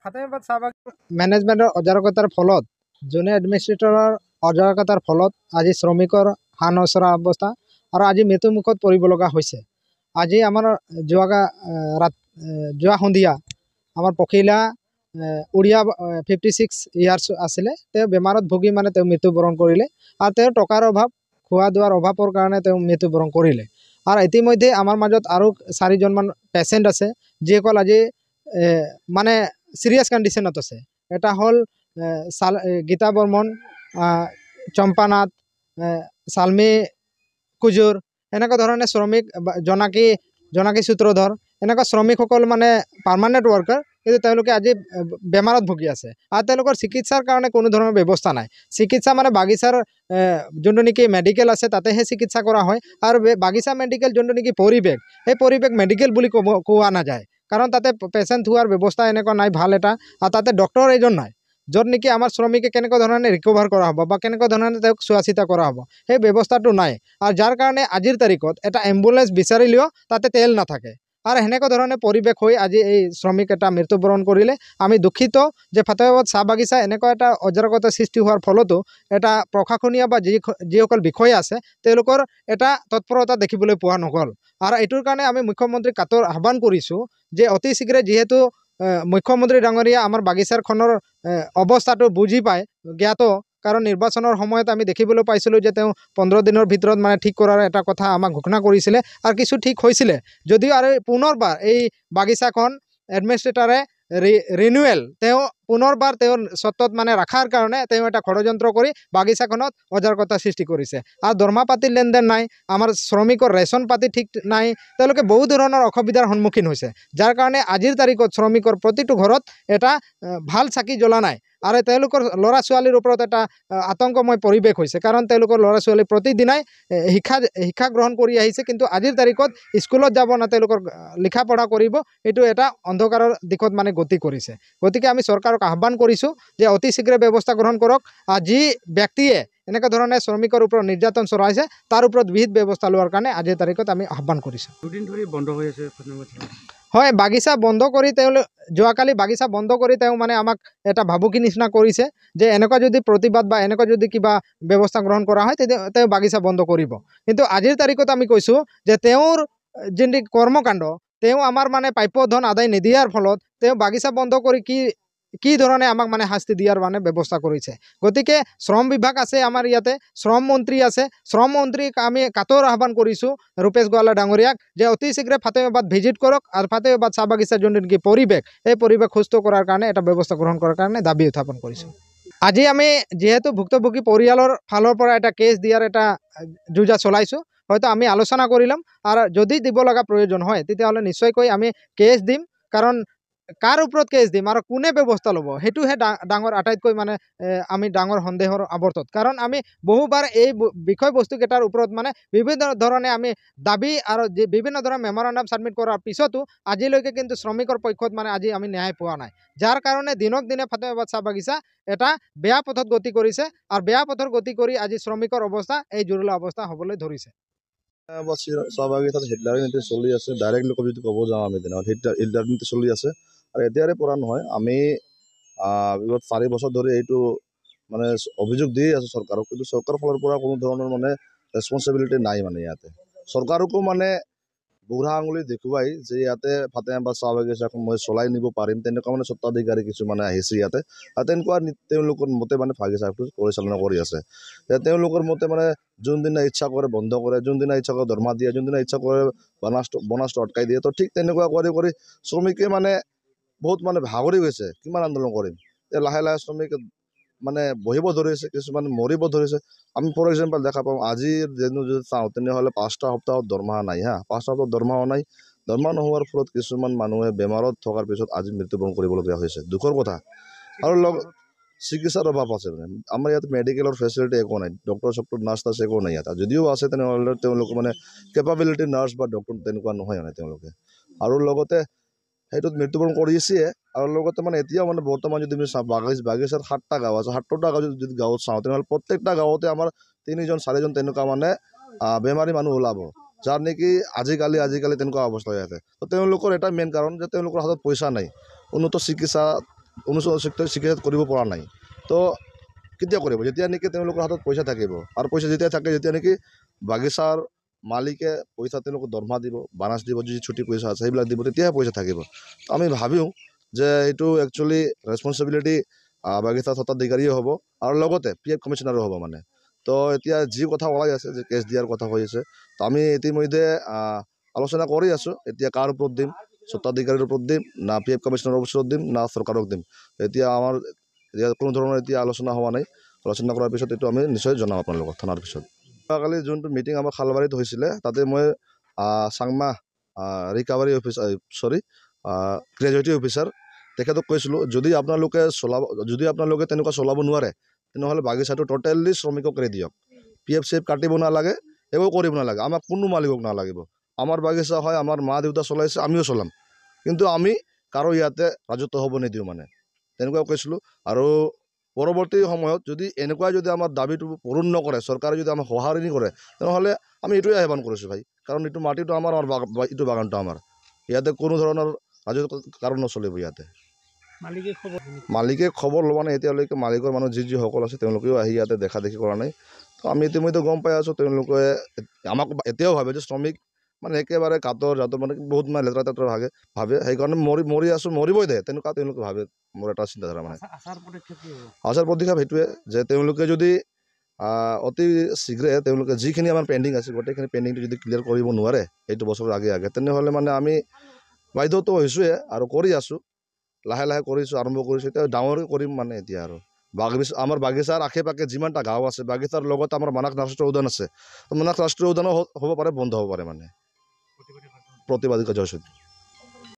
ফাতেমাবাদ চাহ বাগিচা মেনেজমেণ্টৰ অজাৰকতাৰ ফলত জুনিয়ৰ এডমিনিষ্ট্ৰেটৰৰ অজাৰকতাৰ ফলত আজি শ্ৰমিকৰ হান অচৰা অৱস্থা আৰু আজি মৃত্যুমুখত পৰিব লগা হৈছে। আজি আমাৰ যোৱা সন্ধিয়া আমাৰ পখিলা উৰিয়া 56 ইয়াৰ্ছ আছিলে, তেওঁ বেমাৰত ভুগি মানে তেওঁ মৃত্যুবৰণ কৰিলে আৰু তেওঁৰ টকাৰ অভাৱ, খোৱা দোৱাৰ অভাৱৰ কাৰণে তেওঁ মৃত্যুবৰণ কৰিলে। আৰু ইতিমধ্যে আমাৰ মাজত আৰু 4জনমান পেচেণ্ট আছে যিসকল আজি মানে সিৰিয়াছ কণ্ডিশ্যনত আছে। এটা হ'ল গীতা বৰ্মন, চম্পানাথ, চালমি কুজুৰ, এনেকুৱা ধৰণে শ্ৰমিক, জোনাকী সূত্ৰধৰ, এনেকুৱা শ্ৰমিকসকল মানে পাৰ্মানেণ্ট ৱৰ্কাৰ, কিন্তু তেওঁলোকে আজি বেমাৰত ভুগি আছে আৰু তেওঁলোকৰ চিকিৎসাৰ কাৰণে কোনো ধৰণৰ ব্যৱস্থা নাই। চিকিৎসা মানে বাগিচাৰ যোনটো নেকি মেডিকেল আছে তাতেহে চিকিৎসা কৰা হয় আৰু বাগিচা মেডিকেল যোনটো নেকি পৰিৱেশ, সেই পৰিৱেশ মেডিকেল বুলি কোৱা নাযায়, কাৰণ তাতে পেচেণ্ট থোৱাৰ ব্যৱস্থা এনেকুৱা নাই ভাল এটা, আৰু তাতে ডক্টৰ এজন নাই য'ত নেকি আমাৰ শ্ৰমিকে কেনেকুৱা ধৰণে ৰিকভাৰ কৰা হ'ব বা কেনেকুৱা ধৰণে তেওঁক চোৱা চিতা কৰা হ'ব, সেই ব্যৱস্থাটো নাই। আৰু যাৰ কাৰণে আজিৰ তাৰিখত এটা এম্বুলেঞ্চ বিচাৰিলেও তাতে তেল নাথাকে আৰু সেনেকুৱা ধৰণে পৰিৱেশ হৈ আজি এই শ্ৰমিক এটা মৃত্যুবৰণ কৰিলে। আমি দুখিত যে ফাতেমাবাদ চাহ বাগিচা এনেকুৱা এটা অজাৰকতা সৃষ্টি হোৱাৰ ফলতো এটা প্ৰশাসনীয় বা যিসকল বিষয়া আছে তেওঁলোকৰ এটা তৎপৰতা দেখিবলৈ পোৱা নগ'ল। আৰু এইটোৰ কাৰণে আমি মুখ্যমন্ত্ৰীক কাটৰ আহ্বান কৰিছোঁ যে অতি শীঘ্ৰে যিহেতু মুখ্যমন্ত্ৰী ডাঙৰীয়া আমাৰ বাগিচাৰখনৰ অৱস্থাটো বুজি পায়, জ্ঞাত, কাৰণ নিৰ্বাচনৰ সময়ত আমি দেখিবলৈ পাইছিলোঁ যে তেওঁ 15 দিনৰ ভিতৰত মানে ঠিক কৰাৰ এটা কথা আমাক ঘোষণা কৰিছিলে আৰু কিছু ঠিক হৈছিলে যদিও আৰু পুনৰবাৰ এই বাগিচাখন এডমিনিষ্ট্ৰেটৰে ৰিনিউৱেল তেওঁ পুনৰবাৰ তেওঁৰ স্বত্বত মানে ৰখাৰ কাৰণে তেওঁ এটা ষড়যন্ত্ৰ কৰি বাগিচাখনত অজাৰকতা সৃষ্টি কৰিছে। আৰু দৰমহা পাতিৰ লেনদেন নাই, আমাৰ শ্ৰমিকৰ ৰেচন পাতি ঠিক নাই, তেওঁলোকে বহু ধৰণৰ অসুবিধাৰ সন্মুখীন হৈছে, যাৰ কাৰণে আজিৰ তাৰিখত শ্ৰমিকৰ প্ৰতিটো ঘৰত এটা ভাল চাকি জ্বলা নাই আৰু তেওঁলোকৰ ল'ৰা ছোৱালীৰ ওপৰত এটা আতংকময় পৰিৱেশ হৈছে, কাৰণ তেওঁলোকৰ ল'ৰা ছোৱালী প্ৰতিদিনাই শিক্ষা গ্ৰহণ কৰি আহিছে, কিন্তু আজিৰ তাৰিখত স্কুলত যাব না তেওঁলোকৰ লিখা পঢ়া কৰিব, এইটো এটা অন্ধকাৰৰ দিশত মানে গতি কৰিছে। গতিকে আমি চৰকাৰক আহ্বান কৰিছোঁ যে অতি শীঘ্ৰে ব্যৱস্থা গ্ৰহণ কৰক, যি ব্যক্তিয়ে এনেকুৱা ধৰণে শ্ৰমিকৰ ওপৰত নিৰ্যাতন চলাইছে তাৰ ওপৰত বিহিত ব্যৱস্থা লোৱাৰ কাৰণে আজিৰ তাৰিখত আমি আহ্বান কৰিছোঁ। দুদিন ধৰি বন্ধ হৈ আছে। হয়, বাগিচা বন্ধ কৰি যোৱাকালি বাগিচা বন্ধ কৰি তেওঁ মানে আমাক এটা ভাবুকি নিচিনা কৰিছে যে এনেকুৱা যদি প্ৰতিবাদ বা এনেকুৱা যদি কিবা ব্যৱস্থা গ্ৰহণ কৰা হয় তেতিয়া তেওঁ বাগিচা বন্ধ কৰিব। কিন্তু আজিৰ তাৰিখত আমি কৈছোঁ যে তেওঁৰ যোনটো কৰ্মকাণ্ড, তেওঁ আমাৰ মানে প্ৰাপ্য ধন আদায় নিদিয়াৰ ফলত তেওঁ বাগিচা বন্ধ কৰি কি ধৰণে আমাক মানে শাস্তি দিয়াৰ মানে ব্যৱস্থা কৰিছে। গতিকে শ্ৰম বিভাগ আছে আমাৰ ইয়াতে, শ্ৰম মন্ত্ৰী আছে, শ্ৰম মন্ত্ৰীক আমি কাটৰ আহ্বান কৰিছোঁ ৰূপেশ গোৱালা ডাঙৰীয়াক যে অতি শীঘ্ৰে ফাতেমাবাদ ভিজিট কৰক আৰু ফাতেমাবাদ চাহ বাগিচাৰ যোনটো নেকি পৰিৱেশ, এই পৰিৱেশ সুস্থ কৰাৰ কাৰণে এটা ব্যৱস্থা গ্ৰহণ কৰাৰ কাৰণে দাবী উত্থাপন কৰিছোঁ। আজি আমি যিহেতু ভুক্তভোগী পৰিয়ালৰ ফালৰ পৰা এটা কেছ দিয়াৰ এটা যুঁজা চলাইছোঁ, হয়তো আমি আলোচনা কৰি ল'ম আৰু যদি দিব লগা প্ৰয়োজন হয় তেতিয়াহ'লে নিশ্চয়কৈ আমি কেছ দিম, কাৰণ কাৰ ওপৰত কেছ দিম আৰু কোনে ব্যৱস্থা ল'ব সেইটোহে ডাঙৰ আটাইতকৈ মানে আমি ডাঙৰ সন্দেহৰ আৱৰ্তত, কাৰণ আমি বহুবাৰ এই বিষয়বস্তুকেইটাৰ ওপৰত মানে বিভিন্ন ধৰণে আমি দাবী আৰু বিভিন্ন ধৰণৰ মেমৰেণ্ডাম ছাবমিট কৰাৰ পিছতো আজিলৈকে কিন্তু শ্ৰমিকৰ পক্ষত মানে আজি আমি ন্যায় পোৱা নাই, যাৰ কাৰণে দিনক দিনে ফাতেমাবাদ চাহ বাগিচা এটা বেয়া পথত গতি কৰিছে আৰু বেয়া পথৰ গতি কৰি আজি শ্ৰমিকৰ অৱস্থা এই জুৰুলা অৱস্থা হ'বলৈ ধৰিছে। চাহ বাগিচাত হিটলাৰী নীতি চলি আছে, ডাইৰেক্টলি যদি ক'ব যাওঁ আমি তেনেহ'লে হিটলাৰী নীতি চলি আছে আৰু এতিয়াৰে পৰা নহয়, আমি বিগত 4 বছৰ ধৰি এইটো মানে অভিযোগ দিয়ে আছোঁ চৰকাৰক, কিন্তু চৰকাৰৰ ফালৰ পৰা কোনো ধৰণৰ মানে ৰেছপনচিবিলিটি নাই। মানে ইয়াতে চৰকাৰকো মানে বুঢ়া আঙুলি দেখুৱাই যে ইয়াতে ফাতেমাবাদ চাহ বাগিচাখন মই চলাই নিব পাৰিম, তেনেকুৱা মানে স্বত্বাধিকাৰী কিছুমানে আহিছে ইয়াতে আৰু তেনেকুৱা তেওঁলোকৰ মতে মানে বাগিচাটো পৰিচালনা কৰি আছে। তেওঁলোকৰ মতে মানে যোনদিনা ইচ্ছা কৰে বন্ধ কৰে, যোনদিনা ইচ্ছা কৰে দৰমহা দিয়ে, যোনদিনা ইচ্ছা কৰে বনাছটো অটকাই দিয়ে। তো ঠিক তেনেকুৱা কৰি শ্ৰমিকে মানে বহুত মানে ভাগৰি গৈছে, কিমান আন্দোলন কৰিম, লাহে লাহে শ্ৰমিকে মানে বহিব ধৰিছে, কিছুমান মৰিব ধৰিছে। আমি ফৰ এক্সাম্পল দেখা পাওঁ আজিৰ যদি চাওঁ তেনেহ'লে 5টা সপ্তাহত দৰমহা নাই, 5টা সপ্তাহত দৰমহা নাই। দৰমহা নোহোৱাৰ ফলত কিছুমান মানুহে বেমাৰত থকাৰ পিছত আজি মৃত্যুবৰণ কৰিবলগীয়া হৈছে, দুখৰ কথা। আৰু চিকিৎসাৰ অভাৱ আছে, মানে আমাৰ ইয়াত মেডিকেলৰ ফেচিলিটি একো নাই, ডক্টৰ নাৰ্ছ একো নাই ইয়াত, যদিও আছে তেনেহ'লে তেওঁলোকে মানে কেপাবিলিটি নাৰ্ছ বা ডক্টৰ তেনেকুৱা নহয় মানে তেওঁলোকে, আৰু লগতে সেইটোত মৃত্যুবৰণ কৰিছে। আৰু লগতে মানে এতিয়াও মানে বৰ্তমান যদি আমি চাওঁ বাগিচাৰ 7টা গাঁও আছে, 7টা গাঁও যদি গাঁৱত চাওঁ তেনেহ'লে প্ৰত্যেকটা গাঁৱতে আমাৰ 3জন 4জন তেনেকুৱা মানে বেমাৰী মানুহ ওলাব, যাৰ নেকি আজিকালি তেনেকুৱা অৱস্থা হৈ আছে। তো তেওঁলোকৰ এটা মেইন কাৰণ যে তেওঁলোকৰ হাতত পইচা নাই, উন্নত চিকিৎসা চিকিৎসা কৰিব পৰা নাই। তো কেতিয়া কৰিব, যেতিয়া নেকি তেওঁলোকৰ হাতত পইচা থাকিব, আৰু পইচা যেতিয়া থাকে, যেতিয়া নেকি বাগিচাৰ মালিকে পইচা তেওঁলোকক দৰমহা দিব, বানাছ দিব, যি ছুটি পইচা আছে সেইবিলাক দিব, তেতিয়াহে পইচা থাকিব। তো আমি ভাবিও যে এইটো একচুৱেলি ৰেচপনচিবিলিটি বাগিচা স্বত্বাধিকাৰীয়ে হ'ব, আৰু লগতে PF কমিশ্যনাৰো হ'ব মানে। তো এতিয়া যি কথা ওলাই আছে যে কেছ দিয়াৰ কথা হৈ আছে, তো আমি ইতিমধ্যে আলোচনা কৰি আছোঁ, এতিয়া কাৰ ওপৰত দিম, স্বত্বাধিকাৰীৰ ওপৰত দিম না PF কমিশ্যনাৰৰ ওপৰত দিম না চৰকাৰক দিম। এতিয়া আমাৰ কোনো ধৰণৰ এতিয়া আলোচনা হোৱা নাই। আলোচনা কৰাৰ পিছত এইটো আমি নিশ্চয় জনাম আপোনালোকক থানাৰ পিছত। যোৱাকালি যোনটো মিটিং আমাৰ খালবাৰীত হৈছিলে, তাতে মই চাংমা ৰিকাভাৰী গ্ৰেজুৱেটি অফিচাৰ তেখেতক কৈছিলোঁ, যদি আপোনালোকে তেনেকুৱা চলাব নোৱাৰে, তেনেহ'লে বাগিচাটো টোটেলি শ্ৰমিকক এৰি দিয়ক। PF কাটিব নালাগে, একো কৰিব নালাগে, আমাক কোনো মালিকক নালাগিব। আমাৰ বাগিচা হয়, আমাৰ মা দেউতা চলাইছে, আমিও চলাম, কিন্তু আমি কাৰো ইয়াতে ৰাজত্ব হ'ব নিদিওঁ মানে, তেনেকুৱা কৈছিলোঁ। আৰু পৰৱৰ্তী সময়ত যদি এনেকুৱাই যদি আমাৰ দাবীটো পূৰণ নকৰে, চৰকাৰে যদি আমাক সঁহাৰি নকৰে, তেনেহ'লে আমি এইটোৱে আহ্বান কৰিছোঁ ভাই, কাৰণ এইটো মাটিটো আমাৰ, এইটো বাগানটো আমাৰ, ইয়াতে কোনো ধৰণৰ ৰাজত্ব কাৰণ নচলিব ইয়াতে। মালিকে খবৰ লোৱা নাই এতিয়ালৈকে, মালিকৰ মানুহ যিসকল আছে তেওঁলোকেও আহি ইয়াতে দেখা দেখি কৰা নাই। তো আমি ইতিমধ্যে গম পাই আছোঁ, তেওঁলোকে আমাক এতিয়াও ভাবে যে শ্ৰমিক মানে একেবাৰে কাটৰ জাতৰ মানে বহুত মানে লেতেৰা তেতেৰা ভাবে, সেইকাৰণে মৰি আছোঁ, মৰিবই দে, তেনেকুৱা তেওঁলোকে ভাবে। মোৰ এটা চিন্তাধাৰা মানে আচাৰ পদক্ষেপ সেইটোৱে যে তেওঁলোকে যদি অতি শীঘ্ৰে তেওঁলোকে যিখিনি আমাৰ পেণ্ডিং আছে গোটেইখিনি পেণ্ডিংটো যদি ক্লিয়াৰ কৰিব নোৱাৰে এইটো বছৰৰ আগে তেনেহ'লে মানে আমি বাধ্যতো হৈছোঁৱে আৰু কৰি আছোঁ, লাহে লাহে কৰিছোঁ, আৰম্ভ কৰিছোঁ, এতিয়া ডাঙৰকৈ কৰিম মানে। এতিয়া আৰু আমাৰ বাগিচাৰ আশে পাশে যিমানটা গাঁও আছে, বাগিচাৰ লগত আমাৰ মানাস ৰাষ্ট্ৰীয় উদ্যান আছে, মানাস ৰাষ্ট্ৰীয় উদ্যানো হ'ব পাৰে, বন্ধ হ'ব পাৰে মানে, প্ৰতিবাদী কাৰ্যসূচী।